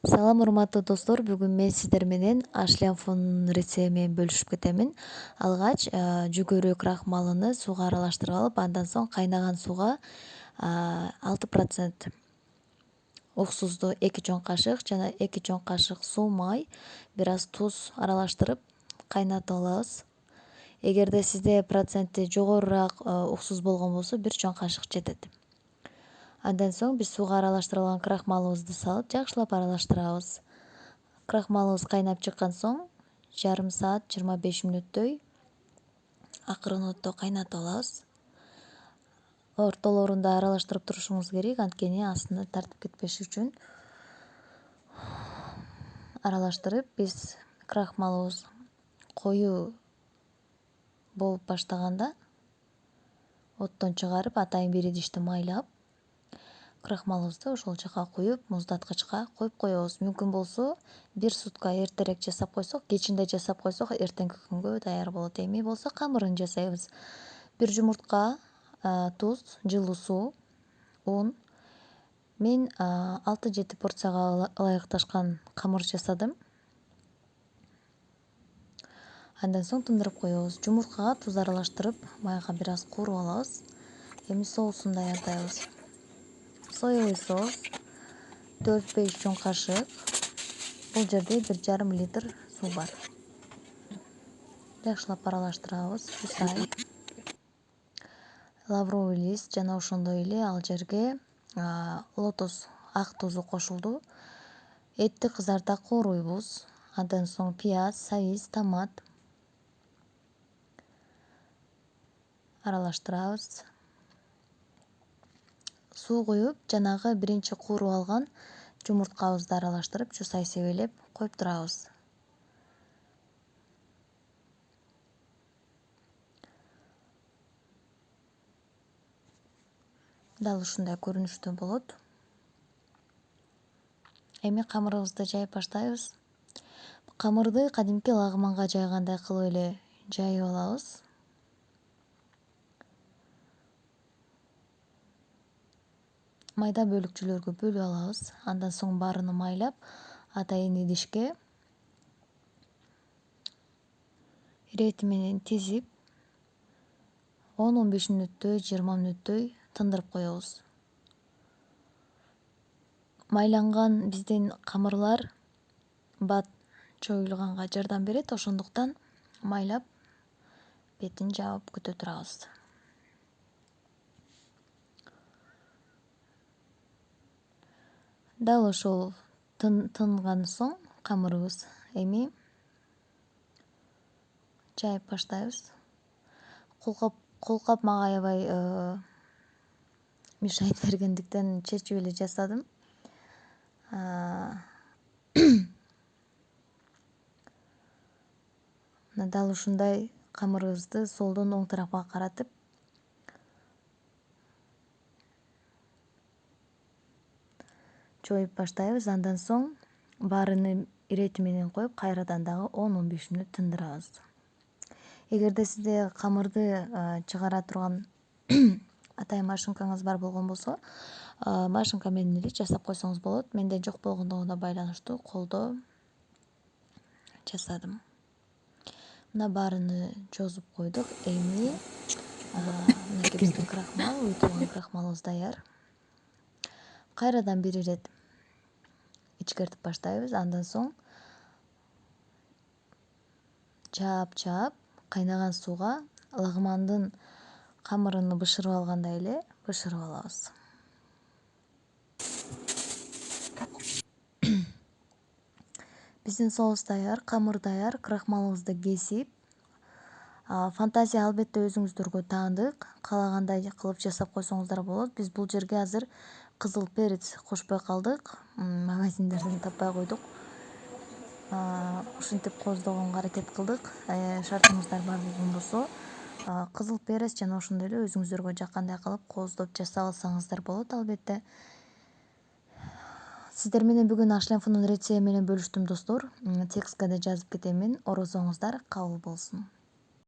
Салам урматтуу достор, бүгүн мен сиздер менен ашлям фунунун рецепти менен бөлүшүп кетемин. Алгач жүгөрү крахмалыны сууга аралаштырып алып, андан соң кайнаган сууга 6% уксузду 2 чоң кашык жана 2 чоң кашык суу, май, бир аз туз аралаштырып кайнатып алабыз. Эгерде сизде проценти жогорураак уксуз болгон болсо 1 чоң кашык жетет. Андан соң биз сууга аралаштырылган крахмалыбызды салып жакшылап аралаштырабыз. Крахмалыбыз кайнап чыккан соң жарым саат 25 мүнөттөй акырын отто кайнатып алабыз. Ортолорунда аралаштырып турушуңуз керек, анткени астына тартып кетпеш үчүн. Аралаштырып биз крахмалыбыз коюу болуп баштаганда оттон чыгарып, атайын бир идишти майлап, крахмалыбызды ошол жака куюп, муздаткычка коюп коебуз. Мүмкүн болсо, 1 сутка эртерээк жасап койсок, кечинде жасап койсок, эртеңки күнгө даяр болот. Эми болсо камырын жасайбыз. 1 жумуртка, туз, жылуу суу, un. Мен 6-7 порцияга ылайыкташкан камыр жасадым. Андан соң тындырып коебуз. Жумурткага туз аралаштырып, майга бир аз кууруп алабыз. Эми соусун даярдайбыз. Соевый соус 4-5 чоң кашык. Бул жерде 1,5 литр суу бар. Жакшылап аралаштырабыз. Жусайып. Лавровый лист жана ошондой эле ал жерге лотос ак тузу кошулду. Этти кызарта кууруйбуз. Андан соң пияз, сабиз, томат аралаштырабыз. Суу куюп, жанагы биринчи кууруп алган жумурткабызды аралаштырып, жусай себелеп коюп турабыз. Дал ушундай көрүнүштө болот. Эми камырыбызды жайып баштайбыз. Камырды кадимки лагманга жайгандай кылып эле жайып алабыз. Майда бөлүкчөлөргө бөлүп алабыз. Андан соң баарыны майлап, атайын идишке ирети менен тизип 10-15 мүнөттөй, 20 мүнөттөй тындырып коебуз. Майланган биздин камырлар бат чоюлганга жардам берет, ошондуктан майлап бетин жаап күтө турабыз. Дал ошол тынган соң камырыбыз эми жайып баштайбыз. Колкап мага аябай мешайт бергендиктен чечип эле жасадым. Дал ушундай камырыбызды солдон оң тарапка каратып чоюп баштайбыз. Андан соң баарыны ирети менен коюп, кайрадан дагы 10-15 мүнөт тындырабыз. Эгерде сизде камырды чыгара турган атайын машинкаңыз бар болгон болсо, машинка менен эле жасап койсоңуз болот. Менде жок болгондугуна байланыштуу колдо жасадым. Мына баарыны жозуп койдук. Эми мынакей биздин крахмал, уютулган крахмалыбыз даяр. Кайрадан бир ирет ичкертип баштайбыз. Андан соң чаап кайнаган сууга лагмандын камырын бышырып алгандай эле бышырып алабыз. Биздин соус даяр, камыр даяр. Крахмалыбызды кесип, фантазия албетте өзүңүздөргө таандык. Каалагандай кылып жасап койсоңуздар болот. Биз бул жерге азыр кызыл перец кошпой калдык. Магазиндерден таппай койдук. Ушинтип кооздогонго аракет кылдык. Шартыңыздар бар болгон болсо, кызыл перец жана ошондой эле өзүңүздөргө жаккандай кылып кооздоп жасап алсаңыздар болот, албетте. Сиздер менен бүгүн ашлям фунунун рецепти менен бөлүштүм достор. Текстке да жазып кетемин. Орозоңуздар кабыл болсун.